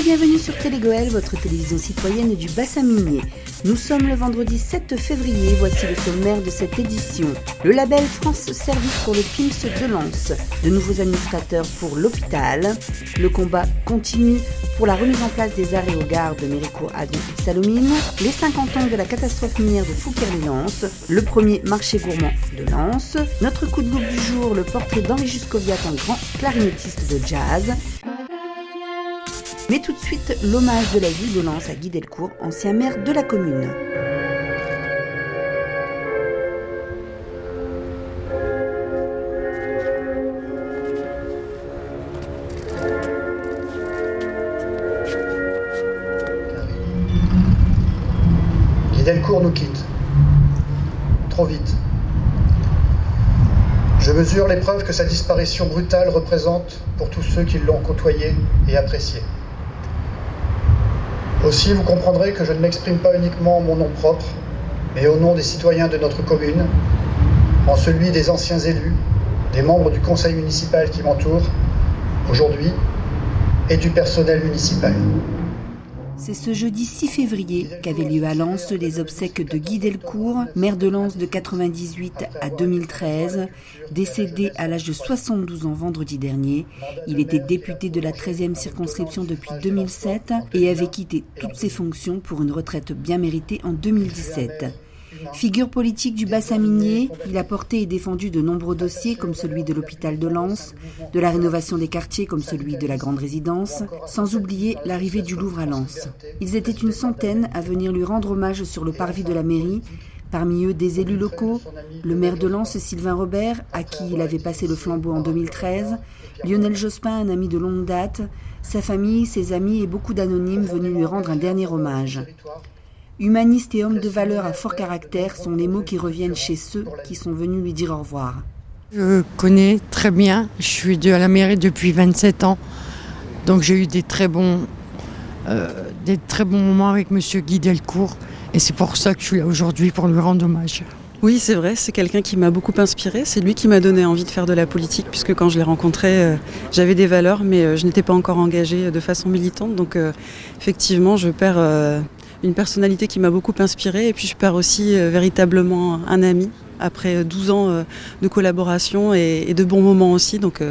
et bienvenue sur Télégoël, votre télévision citoyenne du bassin minier. Nous sommes le vendredi 7 février, voici le sommaire de cette édition. Le label France Service pour le PIMS de Lens, de nouveaux administrateurs pour l'hôpital, le combat continue pour la remise en place des arrêts aux gares de Méricourt, Avion et Salomine, les 50 ans de la catastrophe minière de Fouquier-les-Lens, le premier marché gourmand de Lens, notre coup de loupe du jour, le portrait d'Henri Juscoviat, un grand clarinettiste de jazz. Mais tout de suite, l'hommage de la ville de Lens à Guy Delcourt, ancien maire de la commune. Guy Delcourt nous quitte. Trop vite. Je mesure l'épreuve que sa disparition brutale représente pour tous ceux qui l'ont côtoyé et apprécié. Aussi, vous comprendrez que je ne m'exprime pas uniquement en mon nom propre, mais au nom des citoyens de notre commune, en celui des anciens élus, des membres du conseil municipal qui m'entourent aujourd'hui et du personnel municipal. C'est ce jeudi 6 février qu'avaient lieu à Lens les obsèques de Guy Delcourt, maire de Lens de 1998 à 2013, décédé à l'âge de 72 ans vendredi dernier. Il était député de la 13e circonscription depuis 2007 et avait quitté toutes ses fonctions pour une retraite bien méritée en 2017. Figure politique du bassin minier, il a porté et défendu de nombreux dossiers comme celui de l'hôpital de Lens, de la rénovation des quartiers comme celui de la grande résidence, sans oublier l'arrivée du Louvre à Lens. Ils étaient une centaine à venir lui rendre hommage sur le parvis de la mairie, parmi eux des élus locaux, le maire de Lens Sylvain Robert, à qui il avait passé le flambeau en 2013, Lionel Jospin, un ami de longue date, sa famille, ses amis et beaucoup d'anonymes venus lui rendre un dernier hommage. Humaniste et homme de valeur à fort caractère sont les mots qui reviennent chez ceux qui sont venus lui dire au revoir. Je connais très bien, je suis à la mairie depuis 27 ans, donc j'ai eu des très bons moments avec monsieur Guy Delcourt et c'est pour ça que je suis là aujourd'hui pour lui rendre hommage. Oui, c'est vrai, c'est quelqu'un qui m'a beaucoup inspiré. C'est lui qui m'a donné envie de faire de la politique, puisque quand je l'ai rencontré, j'avais des valeurs, mais je n'étais pas encore engagée de façon militante. Donc effectivement, je perds une personnalité qui m'a beaucoup inspirée, et puis je perds aussi véritablement un ami, après 12 ans de collaboration et de bons moments aussi. Donc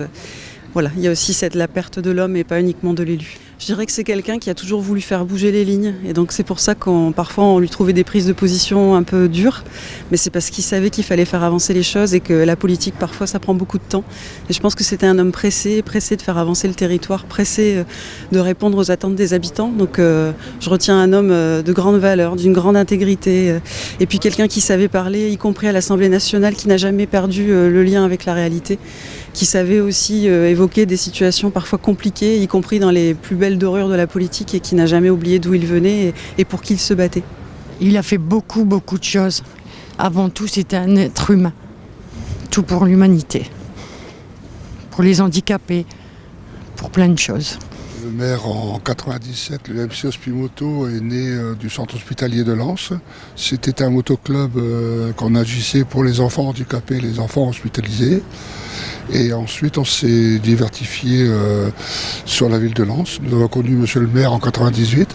voilà, il y a aussi la perte de l'homme et pas uniquement de l'élu. Je dirais que c'est quelqu'un qui a toujours voulu faire bouger les lignes et donc c'est pour ça parfois on lui trouvait des prises de position un peu dures, mais c'est parce qu'il savait qu'il fallait faire avancer les choses et que la politique parfois ça prend beaucoup de temps. Et je pense que c'était un homme pressé de faire avancer le territoire, pressé de répondre aux attentes des habitants. Donc je retiens un homme de grande valeur, d'une grande intégrité et puis quelqu'un qui savait parler, y compris à l'Assemblée nationale, qui n'a jamais perdu le lien avec la réalité, qui savait aussi évoquer des situations parfois compliquées, y compris dans les plus belles dorures de la politique, et qui n'a jamais oublié d'où il venait et pour qui il se battait. Il a fait beaucoup de choses. Avant tout, c'était un être humain. Tout pour l'humanité. Pour les handicapés, pour plein de choses. Le maire en 97, le MC Ospimoto est né du centre hospitalier de Lens. C'était un motoclub qu'on agissait pour les enfants handicapés, les enfants hospitalisés. Et ensuite, on s'est diversifié sur la ville de Lens. Nous avons connu monsieur le maire en 98.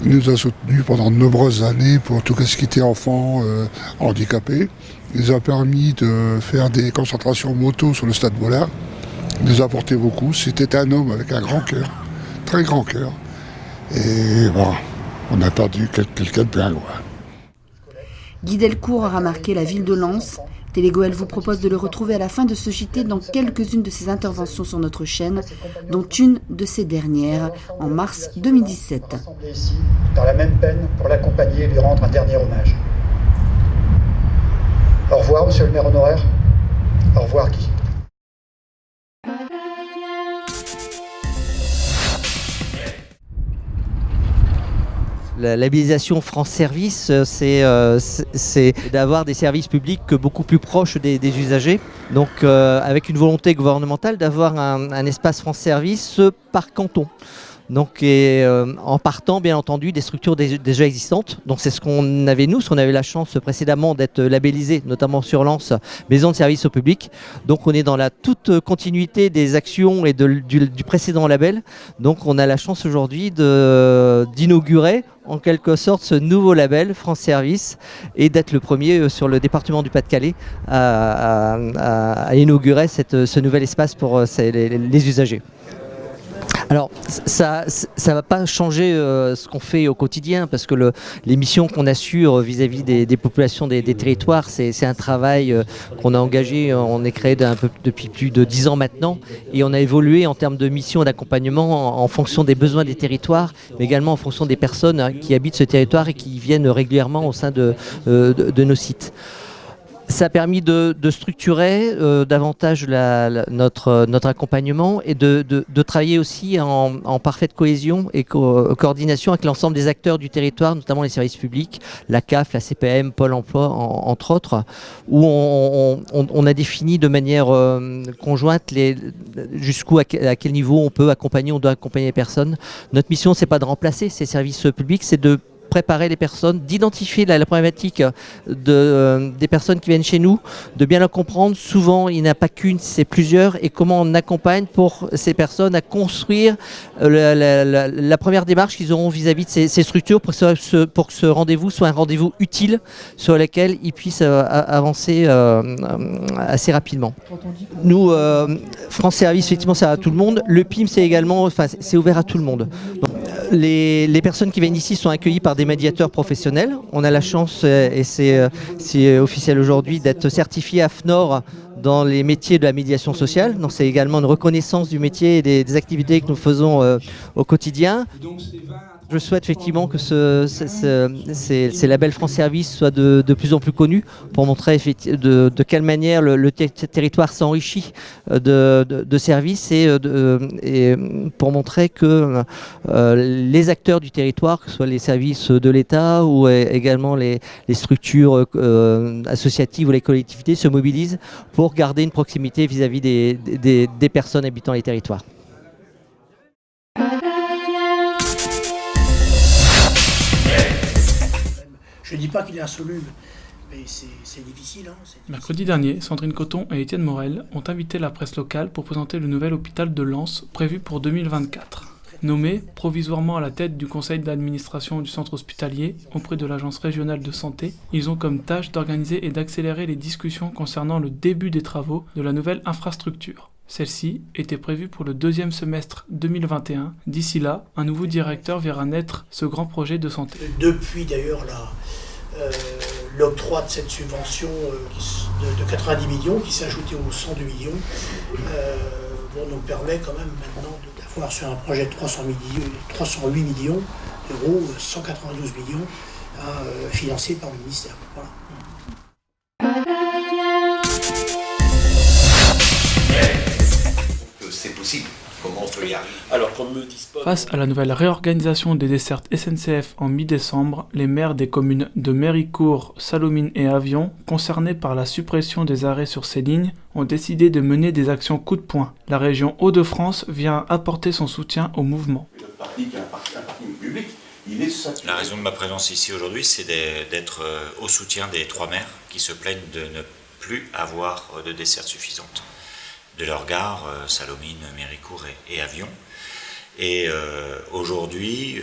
Il nous a soutenus pendant de nombreuses années pour tout ce qui était enfants handicapés. Il nous a permis de faire des concentrations moto sur le stade Bollard. Il nous a apporté beaucoup. C'était un homme avec un grand cœur, très grand cœur. Et voilà, on a perdu quelqu'un de bien loin. Guy Delcourt aura marqué la ville de Lens. Télégoël vous propose de le retrouver à la fin de ce JT dans quelques-unes de ses interventions sur notre chaîne, dont une de ces dernières, en mars 2017. Ici, dans la même peine pour l'accompagner et lui rendre un dernier hommage. Au revoir, monsieur le maire honoraire. Au revoir, Guy. La labellisation France Service, c'est d'avoir des services publics beaucoup plus proches des usagers. Donc avec une volonté gouvernementale d'avoir un espace France Service par canton. Donc, et, en partant bien entendu des structures déjà existantes. Donc c'est ce qu'on avait nous, on avait la chance précédemment d'être labellisé, notamment sur Lens, maison de service au public. Donc on est dans la toute continuité des actions et du précédent label. Donc on a la chance aujourd'hui d'inaugurer en quelque sorte ce nouveau label France Service et d'être le premier sur le département du Pas-de-Calais à inaugurer ce nouvel espace pour les usagers. Alors, ça ne va pas changer ce qu'on fait au quotidien, parce que les missions qu'on assure vis-à-vis des populations des territoires, c'est un travail qu'on a engagé, on est créé depuis plus de 10 ans maintenant, et on a évolué en termes de missions d'accompagnement en fonction des besoins des territoires, mais également en fonction des personnes qui habitent ce territoire et qui viennent régulièrement au sein de nos sites. Ça a permis de structurer davantage notre accompagnement et de travailler aussi en parfaite cohésion et coordination avec l'ensemble des acteurs du territoire, notamment les services publics, la CAF, la CPM, Pôle emploi, entre autres, où on a défini de manière conjointe à quel niveau on peut accompagner, on doit accompagner les personnes. Notre mission, c'est pas de remplacer ces services publics, c'est de préparer les personnes, d'identifier la problématique des personnes qui viennent chez nous, de bien la comprendre. Souvent, il n'y en a pas qu'une, c'est plusieurs, et comment on accompagne pour ces personnes à construire la première démarche qu'ils auront vis-à-vis de ces structures pour que ce rendez-vous soit un rendez-vous utile sur lequel ils puissent avancer assez rapidement. Nous, France Service, effectivement, c'est à tout le monde. Le PIM, c'est ouvert à tout le monde. Donc, les personnes qui viennent ici sont accueillies par des médiateurs professionnels. On a la chance, et c'est officiel aujourd'hui, d'être certifié AFNOR dans les métiers de la médiation sociale. Donc c'est également une reconnaissance du métier et des activités que nous faisons au quotidien. Je souhaite effectivement que ces labels France Service soient de plus en plus connus pour montrer de quelle manière le territoire s'enrichit de services et pour montrer que les acteurs du territoire, que ce soit les services de l'État ou également les structures associatives ou les collectivités, se mobilisent pour garder une proximité vis-à-vis des personnes habitant les territoires. Je ne dis pas qu'il est insoluble, mais c'est difficile. Mercredi dernier, Sandrine Cotton et Étienne Morel ont invité la presse locale pour présenter le nouvel hôpital de Lens prévu pour 2024. Nommés provisoirement à la tête du conseil d'administration du centre hospitalier auprès de l'agence régionale de santé, ils ont comme tâche d'organiser et d'accélérer les discussions concernant le début des travaux de la nouvelle infrastructure. Celle-ci était prévue pour le deuxième semestre 2021. D'ici là, un nouveau directeur verra naître ce grand projet de santé. Depuis d'ailleurs l'octroi de cette subvention de 90 millions qui s'est ajouté aux 102 millions, nous permet quand même maintenant d'avoir sur un projet de 308 millions d'euros, 192 millions financés par le ministère. Voilà. C'est possible. Comment on y arrive ? Alors, face à la nouvelle réorganisation des dessertes SNCF en mi-décembre, les maires des communes de Méricourt, Sallaumines et Avion, concernés par la suppression des arrêts sur ces lignes, ont décidé de mener des actions coup de poing. La région Hauts-de-France vient apporter son soutien au mouvement. Notre parti, qui est un parti public, il est saturé. La raison de ma présence ici aujourd'hui, c'est d'être au soutien des 3 maires qui se plaignent de ne plus avoir de dessertes suffisantes de leurs gares, Sallaumines, Méricourt et Avion. Et aujourd'hui,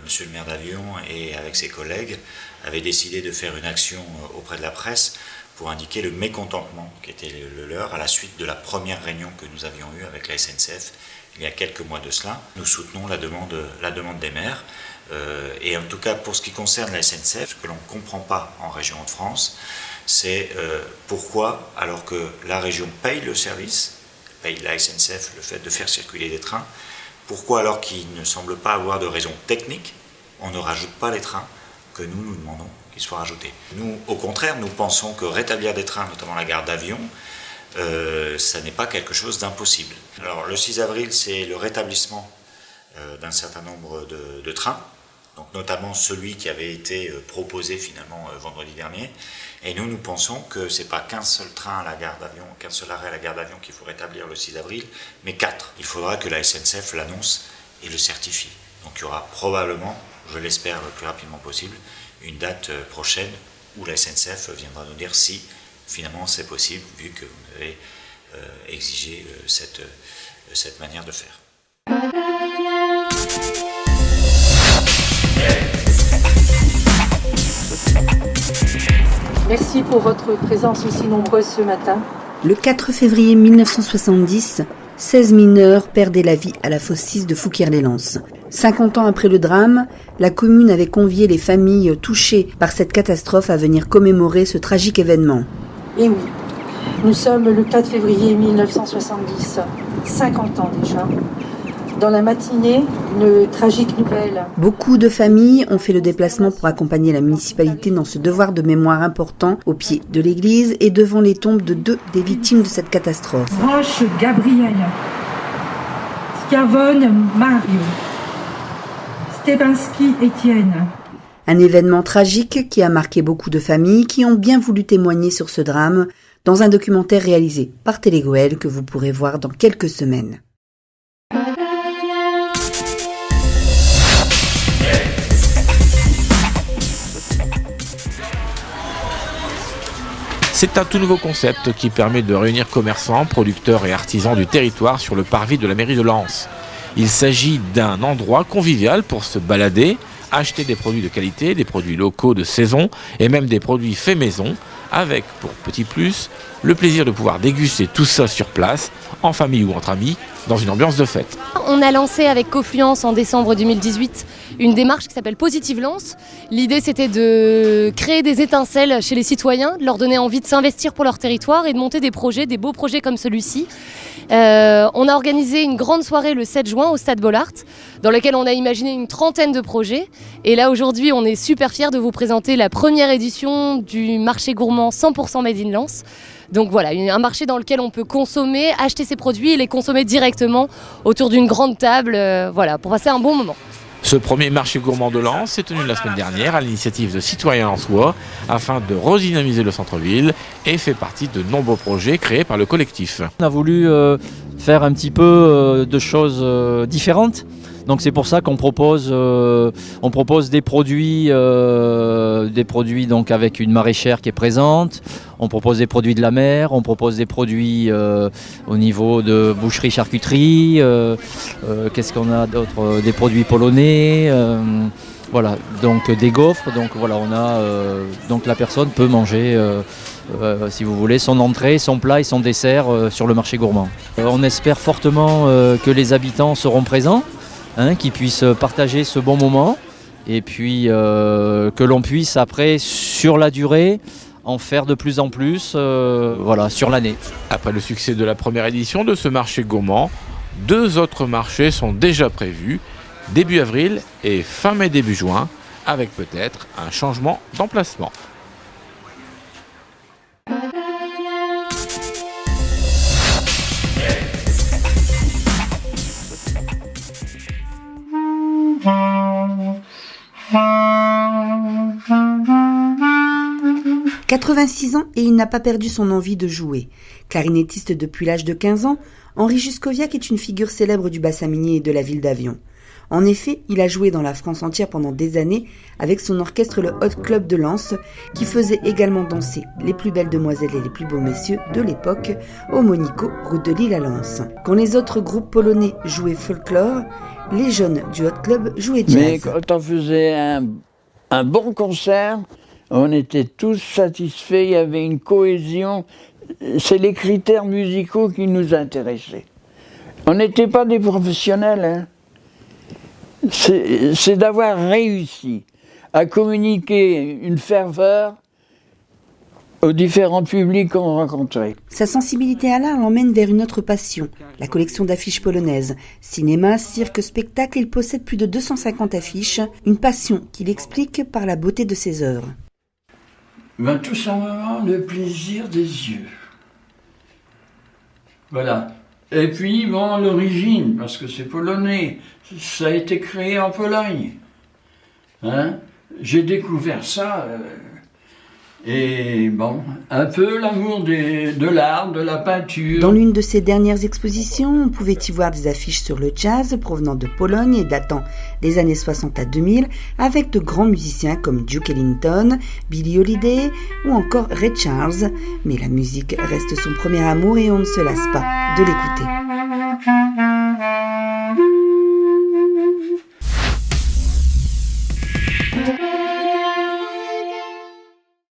monsieur le maire d'Avion et avec ses collègues avaient décidé de faire une action auprès de la presse pour indiquer le mécontentement qui était le leur à la suite de la première réunion que nous avions eue avec la SNCF il y a quelques mois de cela. Nous soutenons la demande des maires. Et en tout cas, pour ce qui concerne la SNCF, ce que l'on ne comprend pas en région de France, c'est pourquoi, alors que la région paye le service, paye la SNCF le fait de faire circuler des trains, pourquoi alors qu'il ne semble pas avoir de raison technique, on ne rajoute pas les trains que nous demandons qu'ils soient rajoutés. Nous, au contraire, nous pensons que rétablir des trains, notamment la gare d'Avion, ça n'est pas quelque chose d'impossible. Alors le 6 avril, c'est le rétablissement d'un certain nombre de trains, donc notamment celui qui avait été proposé finalement vendredi dernier. Et nous pensons que ce n'est pas qu'un seul train à la gare d'Avion, qu'un seul arrêt à la gare d'Avion qu'il faut rétablir le 6 avril, mais 4. Il faudra que la SNCF l'annonce et le certifie. Donc il y aura probablement, je l'espère le plus rapidement possible, une date prochaine où la SNCF viendra nous dire si finalement c'est possible, vu que vous avez exigé cette manière de faire. Merci pour votre présence aussi nombreuse ce matin. Le 4 février 1970, 16 mineurs perdaient la vie à la fosse 6 de Fouquier-les-Lances. 50 ans après le drame, la commune avait convié les familles touchées par cette catastrophe à venir commémorer ce tragique événement. Et oui, nous sommes le 4 février 1970, 50 ans déjà. Dans la matinée, une tragique nouvelle. Beaucoup de familles ont fait le déplacement pour accompagner la municipalité dans ce devoir de mémoire important au pied de l'église et devant les tombes de 2 des victimes de cette catastrophe. Roche Gabriel, Schiavone Mario, Stebanski Étienne. Un événement tragique qui a marqué beaucoup de familles qui ont bien voulu témoigner sur ce drame dans un documentaire réalisé par Télégoël que vous pourrez voir dans quelques semaines. C'est un tout nouveau concept qui permet de réunir commerçants, producteurs et artisans du territoire sur le parvis de la mairie de Lens. Il s'agit d'un endroit convivial pour se balader, acheter des produits de qualité, des produits locaux de saison et même des produits faits maison, avec, pour petit plus, le plaisir de pouvoir déguster tout ça sur place, en famille ou entre amis, dans une ambiance de fête. On a lancé avec Cofluence en décembre 2018 une démarche qui s'appelle Positive Lens. L'idée c'était de créer des étincelles chez les citoyens, de leur donner envie de s'investir pour leur territoire et de monter des projets, des beaux projets comme celui-ci. On a organisé une grande soirée le 7 juin au Stade Bollaert, dans laquelle on a imaginé une trentaine de projets. Et là aujourd'hui on est super fiers de vous présenter la première édition du marché gourmand 100% Made in Lens. Donc voilà, un marché dans lequel on peut consommer, acheter ses produits et les consommer directement autour d'une grande table, pour passer un bon moment. Ce premier marché gourmand de Lens s'est tenu la semaine dernière à l'initiative de citoyens lensois afin de redynamiser le centre-ville et fait partie de nombreux projets créés par le collectif. On a voulu faire un petit peu de choses différentes. Donc c'est pour ça qu'on propose des produits donc avec une maraîchère qui est présente. On propose des produits de la mer, on propose des produits au niveau de boucherie, charcuterie. Qu'est-ce qu'on a d'autre? Des produits polonais. Voilà, donc des gaufres. Donc voilà, on a donc la personne peut manger. Si vous voulez, son entrée, son plat et son dessert sur le marché gourmand. On espère fortement que les habitants seront présents. Qui puissent partager ce bon moment et puis que l'on puisse après sur la durée en faire de plus en plus sur l'année. Après le succès de la première édition de ce marché gourmand, 2 autres marchés sont déjà prévus début avril et fin mai début juin avec peut-être un changement d'emplacement. « 86 ans et il n'a pas perdu son envie de jouer. Clarinettiste depuis l'âge de 15 ans, Henri Juscoviac est une figure célèbre du bassin minier et de la ville d'Avion. En effet, il a joué dans la France entière pendant des années avec son orchestre le Hot Club de Lens, qui faisait également danser les plus belles demoiselles et les plus beaux messieurs de l'époque au Monico, route de Lille à Lens. Quand les autres groupes polonais jouaient folklore, les jeunes du Hot Club jouaient jazz. Mais quand on faisait un bon concert, on était tous satisfaits, il y avait une cohésion. C'est les critères musicaux qui nous intéressaient. On n'était pas des professionnels, C'est d'avoir réussi à communiquer une ferveur aux différents publics qu'on rencontrait. Sa sensibilité à l'art l'emmène vers une autre passion, la collection d'affiches polonaises. Cinéma, cirque, spectacle, il possède plus de 250 affiches, une passion qu'il explique par la beauté de ses œuvres. Tout simplement le plaisir des yeux. Voilà. Et puis, l'origine, parce que c'est polonais, ça a été créé en Pologne. J'ai découvert ça Et bon, un peu l'amour de l'art, de la peinture. Dans l'une de ses dernières expositions, on pouvait y voir des affiches sur le jazz provenant de Pologne et datant des années 60 à 2000, avec de grands musiciens comme Duke Ellington, Billie Holiday ou encore Ray Charles. Mais la musique reste son premier amour et on ne se lasse pas de l'écouter.